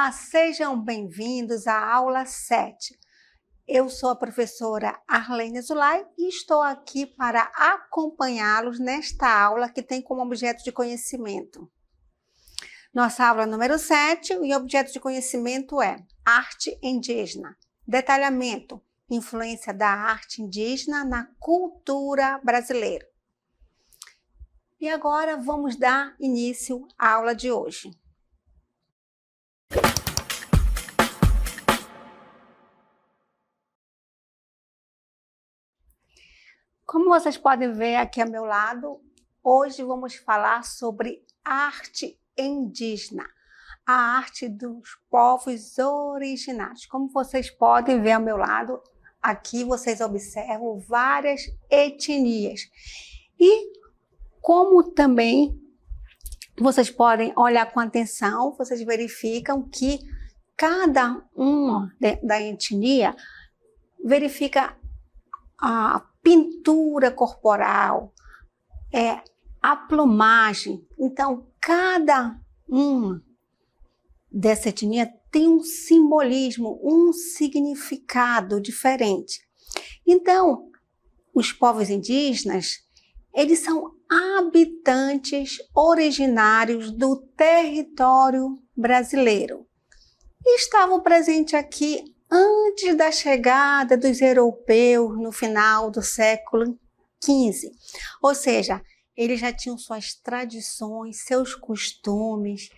Olá, sejam bem-vindos à aula 7. Eu sou a professora Arlene Zulay e estou aqui para acompanhá-los nesta aula que tem como objeto de conhecimento. Nossa aula número 7 e o objeto de conhecimento é arte indígena. Detalhamento, influência da arte indígena na cultura brasileira. E agora vamos dar início à aula de hoje. Como vocês podem ver aqui ao meu lado, hoje vamos falar sobre arte indígena, a arte dos povos originários. Como vocês podem ver ao meu lado, aqui vocês observam várias etnias. E como também vocês podem olhar com atenção, vocês verificam que cada uma da etnia verifica a pintura corporal, a plumagem. Então, cada uma dessa etnia tem um simbolismo, um significado diferente. Então, os povos indígenas, eles são habitantes originários do território brasileiro. E estavam presentes aqui antes da chegada dos europeus no final do século XV. Ou seja, eles já tinham suas tradições, seus costumes,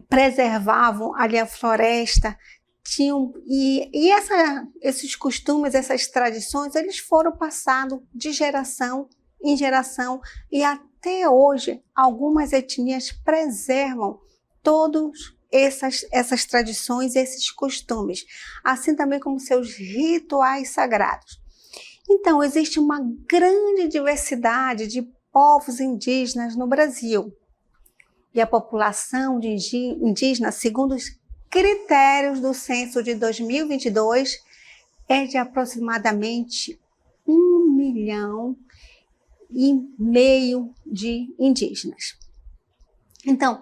preservavam ali a floresta, esses costumes, essas tradições, eles foram passados de geração em geração e até hoje algumas etnias preservam todos essas tradições, esses costumes, assim também como seus rituais sagrados. Então, existe uma grande diversidade de povos indígenas no Brasil. E a população de indígena, segundo os critérios do censo de 2022, é de aproximadamente 1,5 milhão de indígenas. Então,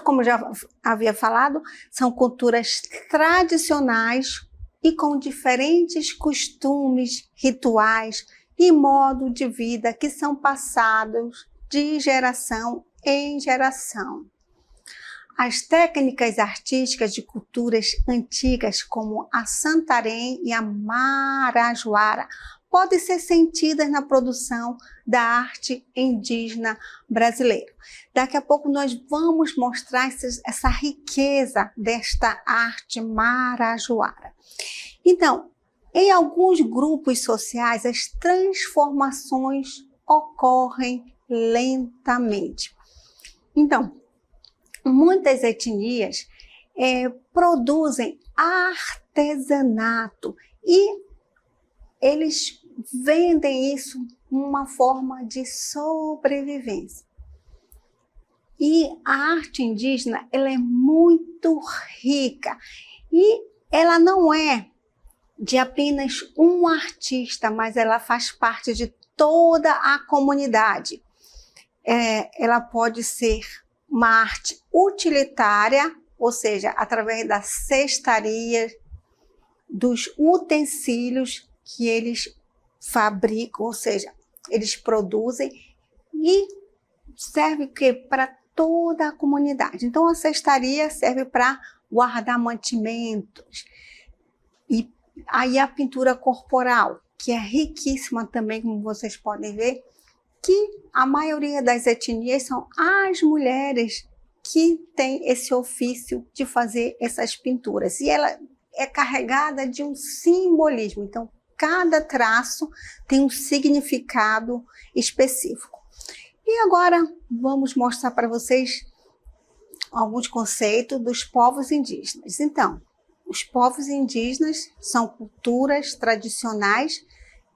como já havia falado, são culturas tradicionais e com diferentes costumes, rituais e modo de vida que são passados de geração em geração. As técnicas artísticas de culturas antigas, como a Santarém e a Marajoara, podem ser sentidas na produção da arte indígena brasileira. Daqui a pouco nós vamos mostrar essa riqueza desta arte marajoara. Então, em alguns grupos sociais, as transformações ocorrem lentamente. Então, muitas etnias produzem artesanato e eles vendem isso uma forma de sobrevivência. E a arte indígena, ela é muito rica e ela não é de apenas um artista, mas ela faz parte de toda a comunidade. Ela pode ser uma arte utilitária, ou seja, através da cestaria, dos utensílios que eles fabricam, ou seja, eles produzem e serve para toda a comunidade. Então, a cestaria serve para guardar mantimentos. E aí a pintura corporal, que é riquíssima também, como vocês podem ver, que a maioria das etnias são as mulheres que têm esse ofício de fazer essas pinturas. E ela é carregada de um simbolismo. Então, cada traço tem um significado específico. E agora vamos mostrar para vocês alguns conceitos dos povos indígenas. Então, os povos indígenas são culturas tradicionais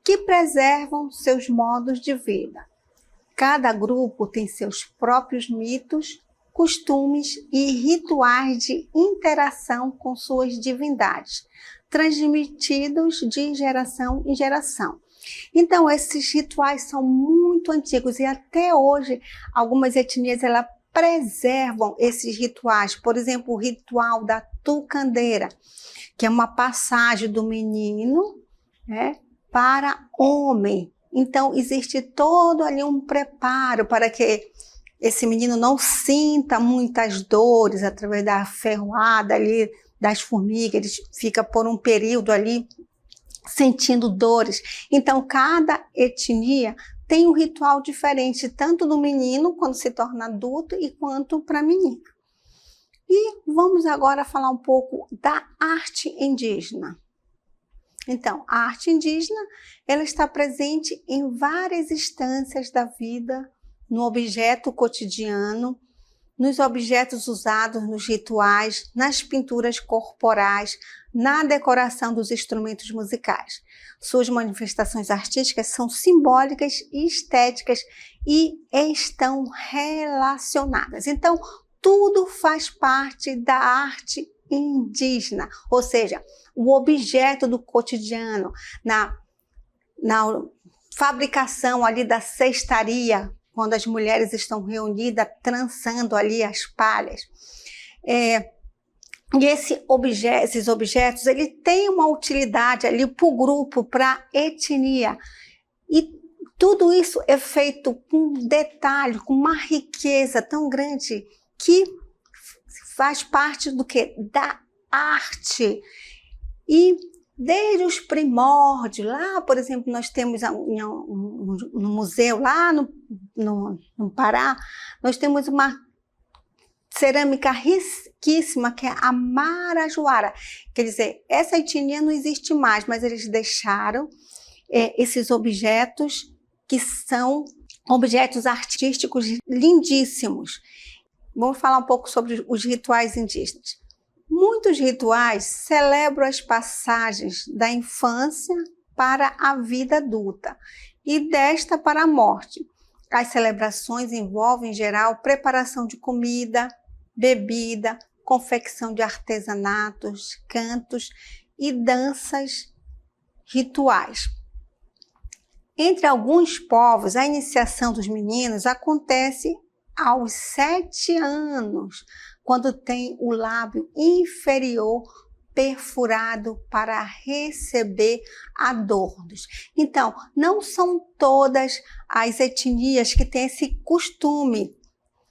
que preservam seus modos de vida. Cada grupo tem seus próprios mitos, costumes e rituais de interação com suas divindades, transmitidos de geração em geração. Então, esses rituais são muito antigos e até hoje algumas etnias preservam esses rituais. Por exemplo, o ritual da tucandeira, que é uma passagem do menino, né, para homem. Então, existe todo ali um preparo para que esse menino não sinta muitas dores através da ferroada ali das formigas. Ele fica por um período ali sentindo dores. Então, cada etnia tem um ritual diferente, tanto do menino quando se torna adulto e quanto para a menina. E vamos agora falar um pouco da arte indígena. Então, a arte indígena, ela está presente em várias instâncias da vida, no objeto cotidiano, nos objetos usados nos rituais, nas pinturas corporais, na decoração dos instrumentos musicais. Suas manifestações artísticas são simbólicas e estéticas e estão relacionadas. Então, tudo faz parte da arte indígena, ou seja, o objeto do cotidiano, na fabricação ali da cestaria, quando as mulheres estão reunidas, trançando ali as palhas. E esses objetos, ele tem uma utilidade ali para o grupo, para a etnia. E tudo isso é feito com detalhe, com uma riqueza tão grande, que faz parte do quê? Da arte. E desde os primórdios, lá, por exemplo, nós temos no museu, lá no Pará, nós temos uma cerâmica riquíssima, que é a Marajoara. Quer dizer, essa etnia não existe mais, mas eles deixaram esses objetos, que são objetos artísticos lindíssimos. Vamos falar um pouco sobre os rituais indígenas. Muitos rituais celebram as passagens da infância para a vida adulta e desta para a morte. As celebrações envolvem, em geral, preparação de comida, bebida, confecção de artesanatos, cantos e danças rituais. Entre alguns povos, a iniciação dos meninos acontece aos 7 anos, quando tem o lábio inferior perfurado para receber adornos. Então, não são todas as etnias que têm esse costume,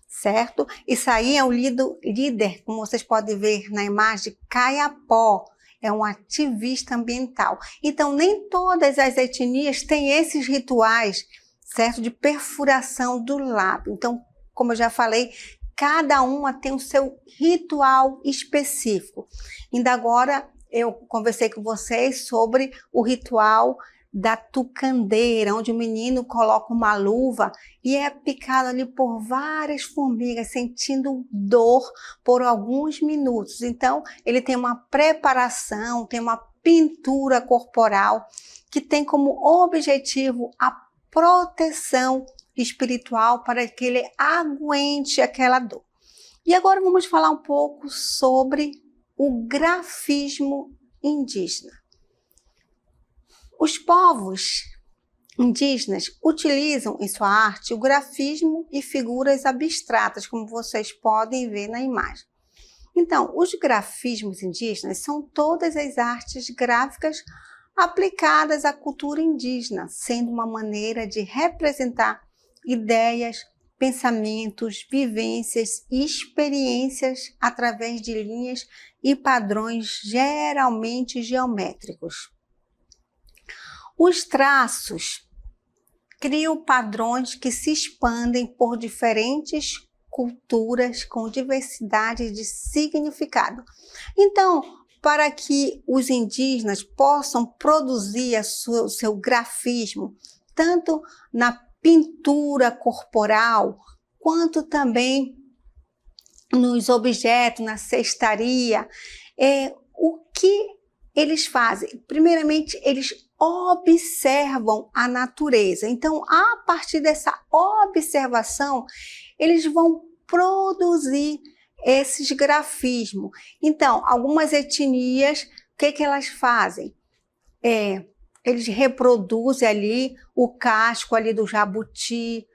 certo? Isso aí é o líder, como vocês podem ver na imagem, Kayapó, é um ativista ambiental. Então, nem todas as etnias têm esses rituais, certo? De perfuração do lábio. Então, como eu já falei, cada uma tem o seu ritual específico. Ainda agora, eu conversei com vocês sobre o ritual da tucandeira, onde o menino coloca uma luva e é picado ali por várias formigas, sentindo dor por alguns minutos. Então, ele tem uma preparação, tem uma pintura corporal que tem como objetivo a proteção espiritual para que ele aguente aquela dor. E agora vamos falar um pouco sobre o grafismo indígena. Os povos indígenas utilizam em sua arte o grafismo e figuras abstratas, como vocês podem ver na imagem. Então, os grafismos indígenas são todas as artes gráficas aplicadas à cultura indígena, sendo uma maneira de representar ideias, pensamentos, vivências e experiências através de linhas e padrões geralmente geométricos. Os traços criam padrões que se expandem por diferentes culturas com diversidade de significado. Então, para que os indígenas possam produzir o seu grafismo, tanto na pintura corporal, quanto também nos objetos, na cestaria, o que eles fazem? Primeiramente, eles observam a natureza. Então, a partir dessa observação, eles vão produzir esses grafismos. Então, algumas etnias, o que elas fazem? Eles reproduzem ali o casco ali do jabuti,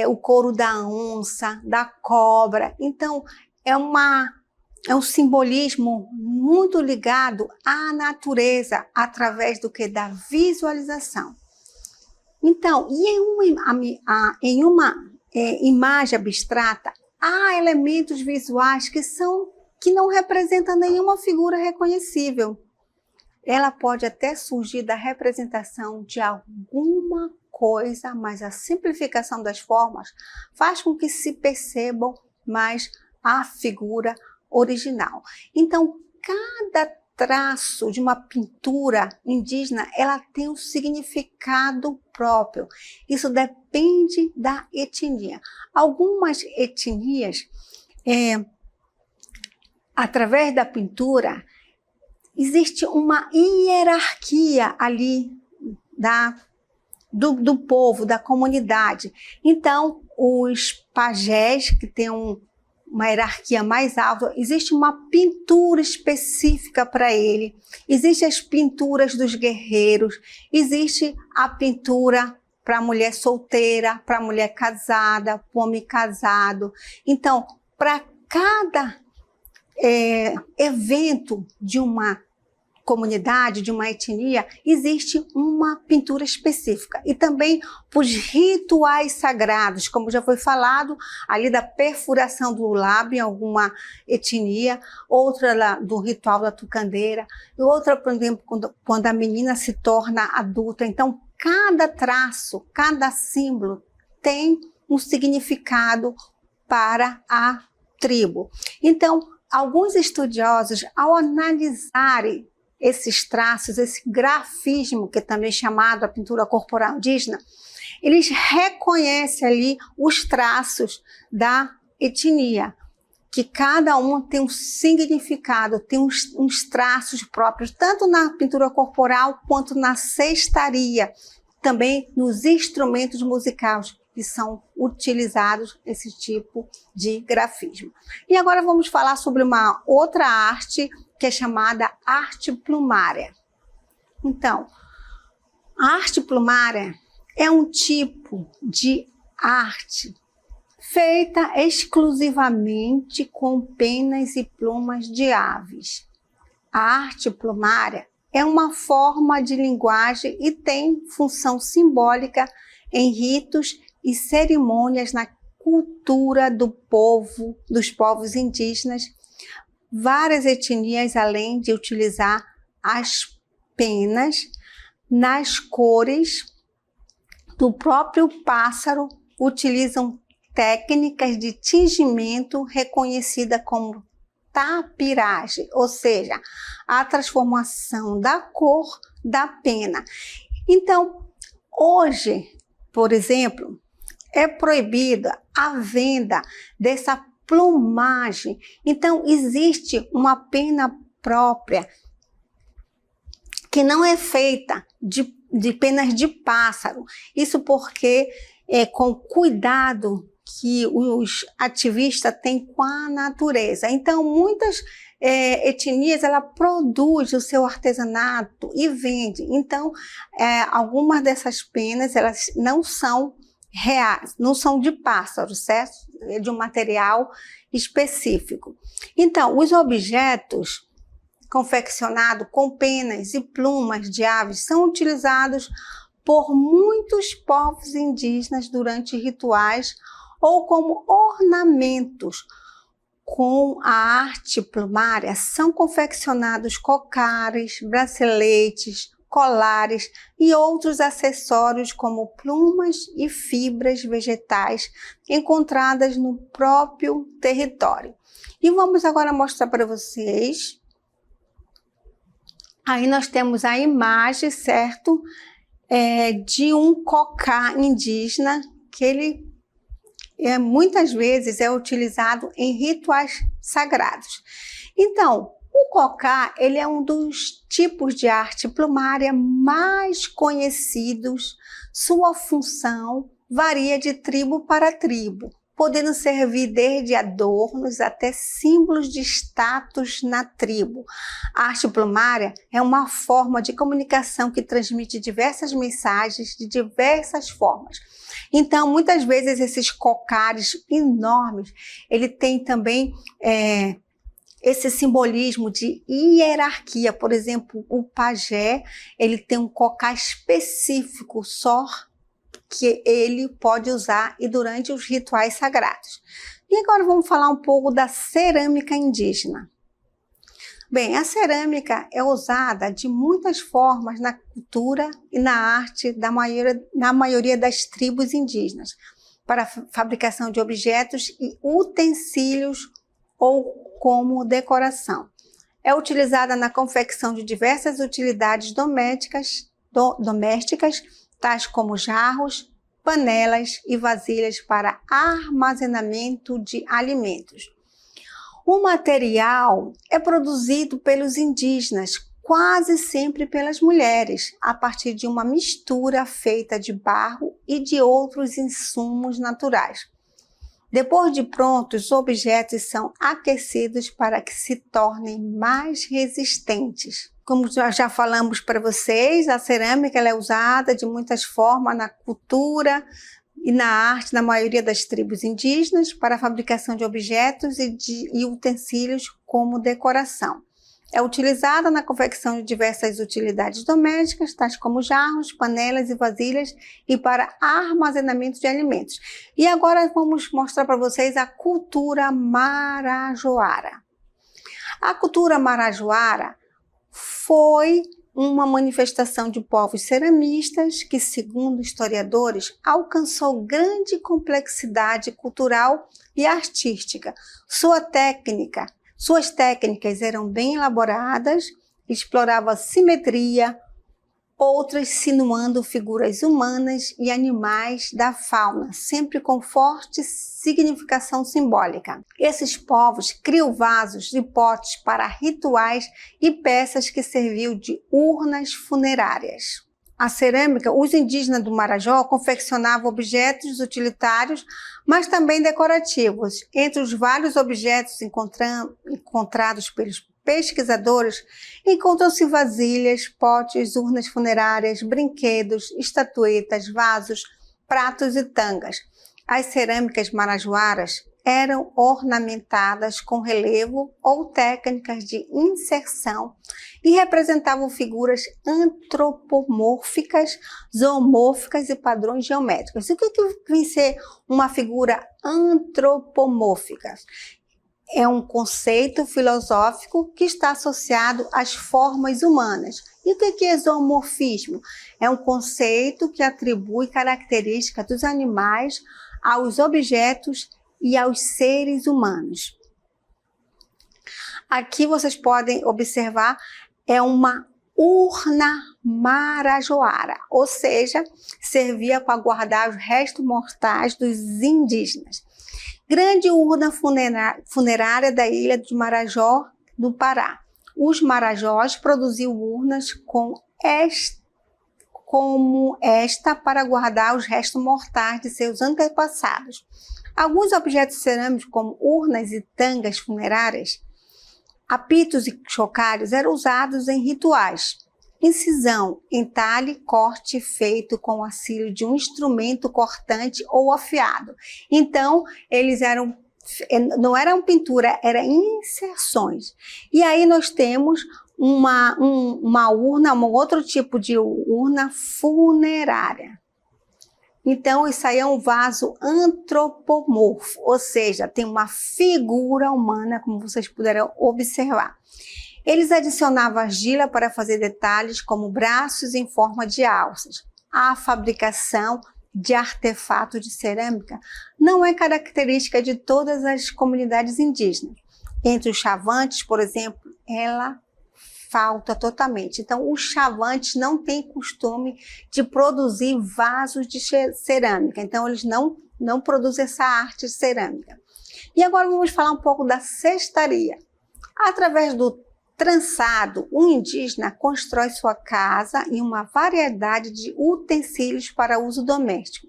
o couro da onça, da cobra. Então, é um simbolismo muito ligado à natureza, através do que? Da visualização. Então, e em uma imagem abstrata, há elementos visuais que não representam nenhuma figura reconhecível. Ela pode até surgir da representação de alguma coisa, mas a simplificação das formas faz com que se percebam mais a figura original. Então, cada traço de uma pintura indígena, ela tem um significado próprio. Isso depende da etnia. Algumas etnias, através da pintura, existe uma hierarquia ali do povo, da comunidade. Então, os pajés, que têm uma hierarquia mais alta, existe uma pintura específica para ele. Existem as pinturas dos guerreiros, existe a pintura para a mulher solteira, para a mulher casada, para o homem casado. Então, para cada evento de uma comunidade, de uma etnia, existe uma pintura específica. E também os rituais sagrados, como já foi falado, ali da perfuração do lábio em alguma etnia, outra do ritual da tucandeira, e outra, por exemplo, quando a menina se torna adulta. Então, cada traço, cada símbolo tem um significado para a tribo. Então, alguns estudiosos, ao analisarem esses traços, esse grafismo, que é também chamado a pintura corporal indígena, eles reconhecem ali os traços da etnia, que cada um tem um significado, tem uns traços próprios, tanto na pintura corporal quanto na cestaria, também nos instrumentos musicais que são utilizados esse tipo de grafismo. E agora vamos falar sobre uma outra arte que é chamada arte plumária. Então, a arte plumária é um tipo de arte feita exclusivamente com penas e plumas de aves. A arte plumária é uma forma de linguagem e tem função simbólica em ritos e cerimônias na cultura dos povos indígenas. Várias etnias, além de utilizar as penas, nas cores do próprio pássaro, utilizam técnicas de tingimento reconhecida como tapiragem, ou seja, a transformação da cor da pena. Então, hoje, por exemplo, é proibida a venda dessa plumagem. Então, existe uma pena própria que não é feita de penas de pássaro. Isso porque com o cuidado que os ativistas têm com a natureza. Então, muitas etnias, ela produz o seu artesanato e vende. Então, algumas dessas penas, elas não são reais, não são de pássaro, certo? É de um material específico. Então, os objetos confeccionados com penas e plumas de aves são utilizados por muitos povos indígenas durante rituais ou como ornamentos. Com a arte plumária são confeccionados cocares, braceletes, colares e outros acessórios como plumas e fibras vegetais encontradas no próprio território. E vamos agora mostrar para vocês. Aí nós temos a imagem, certo? De um cocá indígena que ele muitas vezes é utilizado em rituais sagrados. Então, o cocá, ele é um dos tipos de arte plumária mais conhecidos. Sua função varia de tribo para tribo. podendo servir desde adornos até símbolos de status na tribo. A arte plumária é uma forma de comunicação que transmite diversas mensagens de diversas formas. Então, muitas vezes esses cocares enormes, ele tem também esse simbolismo de hierarquia. Por exemplo, o pajé, ele tem um cocar específico só que ele pode usar e durante os rituais sagrados. E agora vamos falar um pouco da cerâmica indígena. Bem, a cerâmica é usada de muitas formas na cultura e na arte na maioria das tribos indígenas, para a fabricação de objetos e utensílios ou como decoração. É utilizada na confecção de diversas utilidades domésticas, tais como jarros, panelas e vasilhas para armazenamento de alimentos. O material é produzido pelos indígenas, quase sempre pelas mulheres, a partir de uma mistura feita de barro e de outros insumos naturais. Depois de prontos, os objetos são aquecidos para que se tornem mais resistentes. Como já falamos para vocês, a cerâmica ela é usada de muitas formas na cultura e na arte na maioria das tribos indígenas para a fabricação de objetos e utensílios como decoração. É utilizada na confecção de diversas utilidades domésticas, tais como jarros, panelas e vasilhas, e para armazenamento de alimentos. E agora vamos mostrar para vocês a cultura marajoara. A cultura marajoara foi uma manifestação de povos ceramistas que, segundo historiadores, alcançou grande complexidade cultural e artística. Suas técnicas eram bem elaboradas, exploravam simetria, outras sinuando figuras humanas e animais da fauna, sempre com forte significação simbólica. Esses povos criam vasos e potes para rituais e peças que serviam de urnas funerárias. A cerâmica, os indígenas do Marajó confeccionavam objetos utilitários, mas também decorativos. Entre os vários objetos encontrados pelos pesquisadores, encontram-se vasilhas, potes, urnas funerárias, brinquedos, estatuetas, vasos, pratos e tangas. As cerâmicas marajoaras eram ornamentadas com relevo ou técnicas de inserção e representavam figuras antropomórficas, zoomórficas e padrões geométricos. O que vem ser uma figura antropomórfica? É um conceito filosófico que está associado às formas humanas. E o que é zoomorfismo? É um conceito que atribui características dos animais aos objetos e aos seres humanos. Aqui vocês podem observar, é uma urna marajoara, ou seja, servia para guardar os restos mortais dos indígenas. Grande urna funerária da ilha de Marajó, no Pará. Os marajós produziam urnas como esta para guardar os restos mortais de seus antepassados. Alguns objetos cerâmicos, como urnas e tangas funerárias, apitos e chocalhos, eram usados em rituais. Incisão, entalhe, corte feito com o auxílio de um instrumento cortante ou afiado. Então, eles não eram pintura, eram inserções. E aí nós temos uma urna, um outro tipo de urna funerária. Então, isso aí é um vaso antropomorfo, ou seja, tem uma figura humana, como vocês puderam observar. Eles adicionavam argila para fazer detalhes como braços em forma de alças. A fabricação de artefatos de cerâmica não é característica de todas as comunidades indígenas. Entre os chavantes, por exemplo, ela falta totalmente. Então, os chavantes não têm costume de produzir vasos de cerâmica. Então, eles não produzem essa arte de cerâmica. E agora vamos falar um pouco da cestaria. Através do trançado, o indígena constrói sua casa em uma variedade de utensílios para uso doméstico.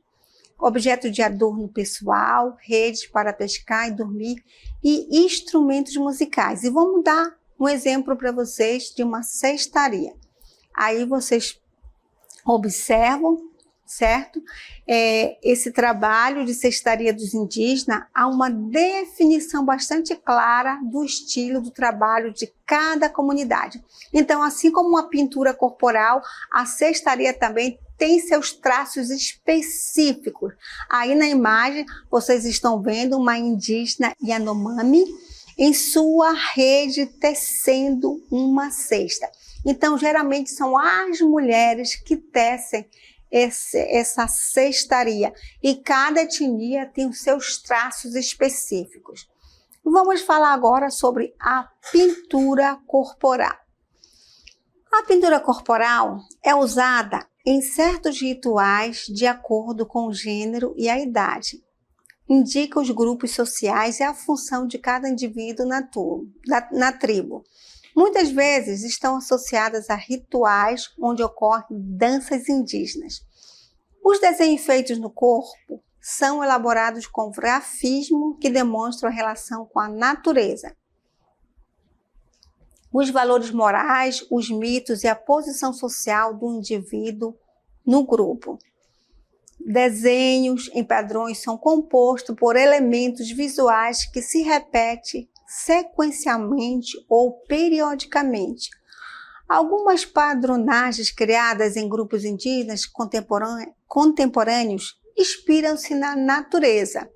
objetos de adorno pessoal, redes para pescar e dormir e instrumentos musicais. E vamos dar um exemplo para vocês de uma cestaria. Aí vocês observam, certo? Esse trabalho de cestaria dos indígenas, há uma definição bastante clara do estilo do trabalho de cada comunidade. Então, assim como uma pintura corporal, a cestaria também tem seus traços específicos. Aí na imagem, vocês estão vendo uma indígena Yanomami em sua rede tecendo uma cesta. Então, geralmente são as mulheres que tecem essa cestaria e cada etnia tem os seus traços específicos. Vamos falar agora sobre a pintura corporal. A pintura corporal é usada em certos rituais de acordo com o gênero e a idade. Indica os grupos sociais e a função de cada indivíduo na tribo. Muitas vezes estão associadas a rituais onde ocorrem danças indígenas. Os desenhos feitos no corpo são elaborados com grafismo que demonstram a relação com a natureza. Os valores morais, os mitos e a posição social do indivíduo no grupo. Desenhos em padrões são compostos por elementos visuais que se repetem sequencialmente ou periodicamente. Algumas padronagens criadas em grupos indígenas contemporâneos inspiram-se na natureza.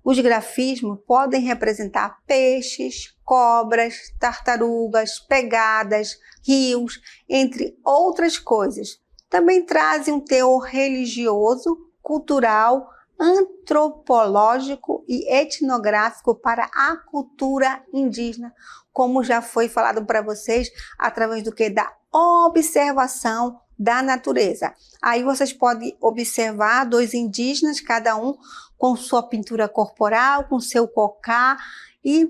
Os grafismos podem representar peixes, cobras, tartarugas, pegadas, rios, entre outras coisas. Também trazem um teor religioso, cultural, antropológico e etnográfico para a cultura indígena, como já foi falado para vocês, através do que? Da observação da natureza. Aí vocês podem observar dois indígenas, cada um com sua pintura corporal, com seu cocá e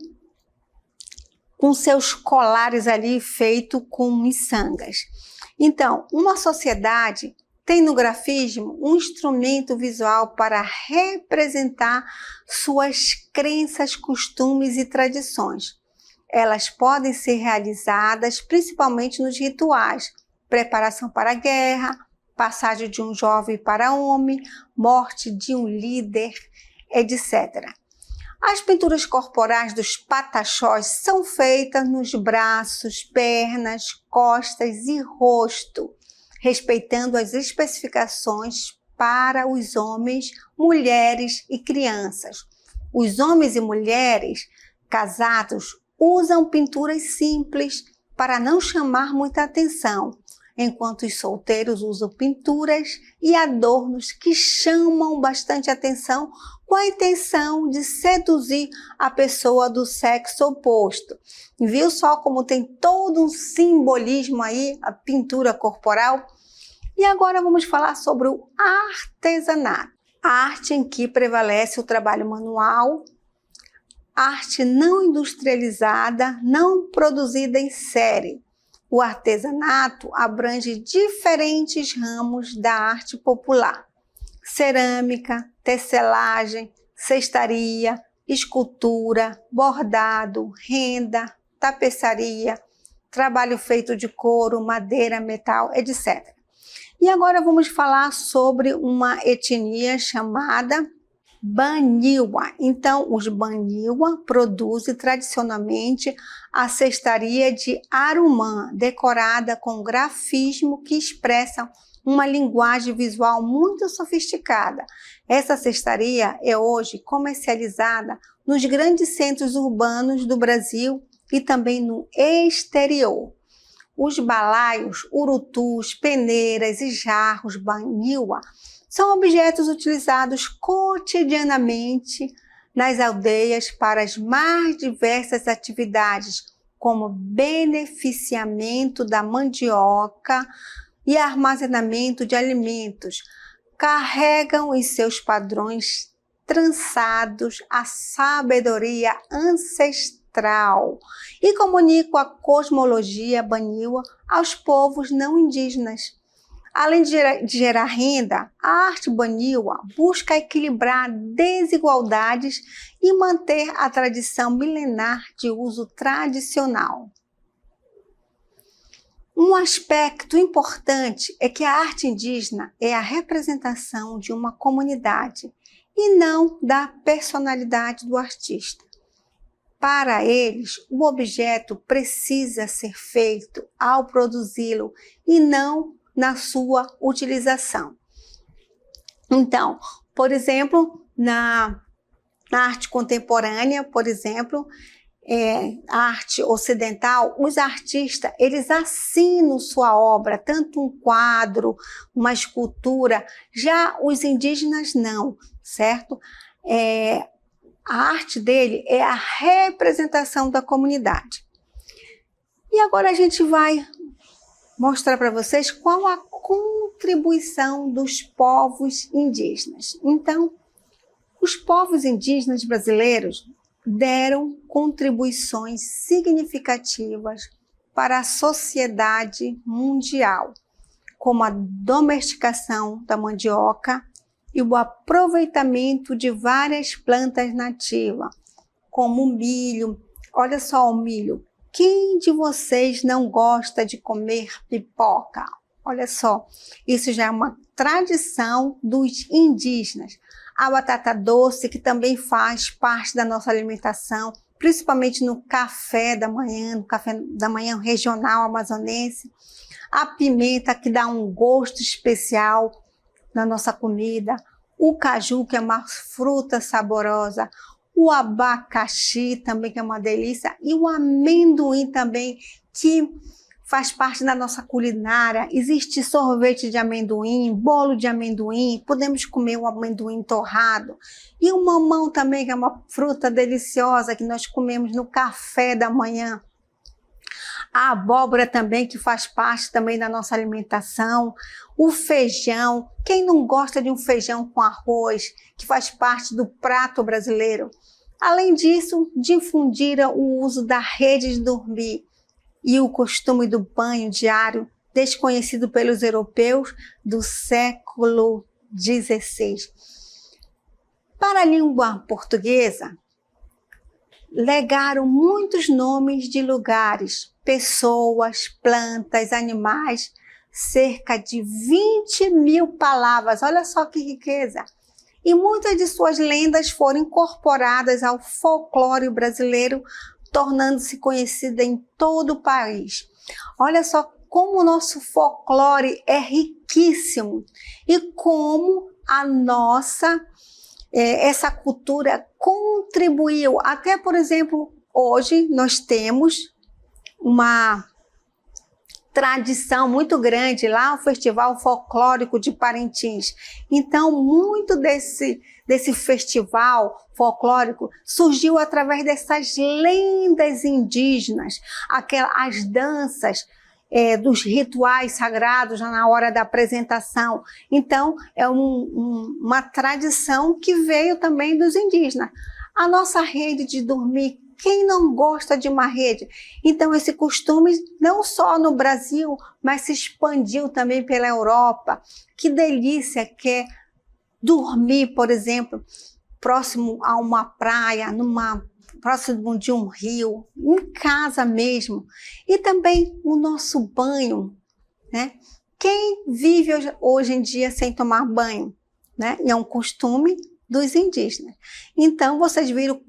com seus colares ali feitos com miçangas. Então, uma sociedade tem no grafismo um instrumento visual para representar suas crenças, costumes e tradições. Elas podem ser realizadas principalmente nos rituais, preparação para a guerra, passagem de um jovem para homem, morte de um líder, etc. As pinturas corporais dos pataxós são feitas nos braços, pernas, costas e rosto, respeitando as especificações para os homens, mulheres e crianças. Os homens e mulheres casados usam pinturas simples para não chamar muita atenção, enquanto os solteiros usam pinturas e adornos que chamam bastante atenção com a intenção de seduzir a pessoa do sexo oposto. Viu só como tem todo um simbolismo aí, a pintura corporal? E agora vamos falar sobre o artesanato. A arte em que prevalece o trabalho manual, arte não industrializada, não produzida em série. O artesanato abrange diferentes ramos da arte popular: cerâmica, tecelagem, cestaria, escultura, bordado, renda, tapeçaria, trabalho feito de couro, madeira, metal, etc. E agora vamos falar sobre uma etnia chamada Baniwa. Então, os Baniwa produzem tradicionalmente a cestaria de Arumã, decorada com grafismo que expressam uma linguagem visual muito sofisticada. Essa cestaria é hoje comercializada nos grandes centros urbanos do Brasil e também no exterior. Os balaios, urutus, peneiras e jarros Baniwa são objetos utilizados cotidianamente nas aldeias para as mais diversas atividades, como beneficiamento da mandioca e armazenamento de alimentos. Carregam em seus padrões trançados a sabedoria ancestral e comunicam a cosmologia Baniwa aos povos não indígenas. Além de gerar renda, a arte Baniwa busca equilibrar desigualdades e manter a tradição milenar de uso tradicional. Um aspecto importante é que a arte indígena é a representação de uma comunidade e não da personalidade do artista. Para eles, o objeto precisa ser feito ao produzi-lo e não na sua utilização. Então, por exemplo, na arte contemporânea, por exemplo, a arte ocidental, os artistas, eles assinam sua obra, tanto um quadro, uma escultura, já os indígenas não, certo? A arte dele é a representação da comunidade. E agora a gente vai mostrar para vocês qual a contribuição dos povos indígenas. Então, os povos indígenas brasileiros deram contribuições significativas para a sociedade mundial, como a domesticação da mandioca e o aproveitamento de várias plantas nativas, como o milho. Olha só o milho. Quem de vocês não gosta de comer pipoca? Olha só, isso já é uma tradição dos indígenas. A batata doce, que também faz parte da nossa alimentação, principalmente no café da manhã, no café da manhã regional amazonense. A pimenta, que dá um gosto especial na nossa comida. O caju, que é uma fruta saborosa. O abacaxi também, que é uma delícia, e o amendoim também, que faz parte da nossa culinária. Existe sorvete de amendoim, bolo de amendoim, podemos comer o amendoim torrado. E o mamão também, que é uma fruta deliciosa, que nós comemos no café da manhã. A abóbora também, que faz parte também da nossa alimentação. O feijão, quem não gosta de um feijão com arroz, que faz parte do prato brasileiro. Além disso, difundiram o uso da rede de dormir e o costume do banho diário, desconhecido pelos europeus do século XVI. Para a língua portuguesa, legaram muitos nomes de lugares, pessoas, plantas, animais, cerca de 20.000 palavras. Olha só que riqueza! E muitas de suas lendas foram incorporadas ao folclore brasileiro, tornando-se conhecida em todo o país. Olha só como o nosso folclore é riquíssimo e como a nossa essa cultura contribuiu. Até, por exemplo, hoje nós temos uma tradição muito grande lá, o Festival Folclórico de Parintins. Então, muito desse festival folclórico surgiu através dessas lendas indígenas, as danças dos rituais sagrados na hora da apresentação. Então, é uma tradição que veio também dos indígenas. A nossa rede de dormir, quem não gosta de uma rede? Então, esse costume não só no Brasil, mas se expandiu também pela Europa. Que delícia que é dormir, por exemplo, próximo a uma praia, próximo de um rio, em casa mesmo. E também o nosso banho, né? Quem vive hoje em dia sem tomar banho, né? E é um costume dos indígenas. Então, vocês viram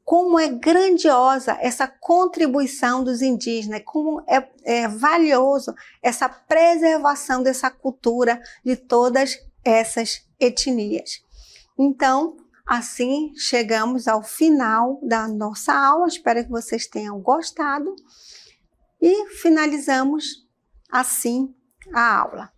como é grandiosa essa contribuição dos indígenas, como é valioso essa preservação dessa cultura de todas essas etnias. Então, assim chegamos ao final da nossa aula. Espero que vocês tenham gostado e finalizamos assim a aula.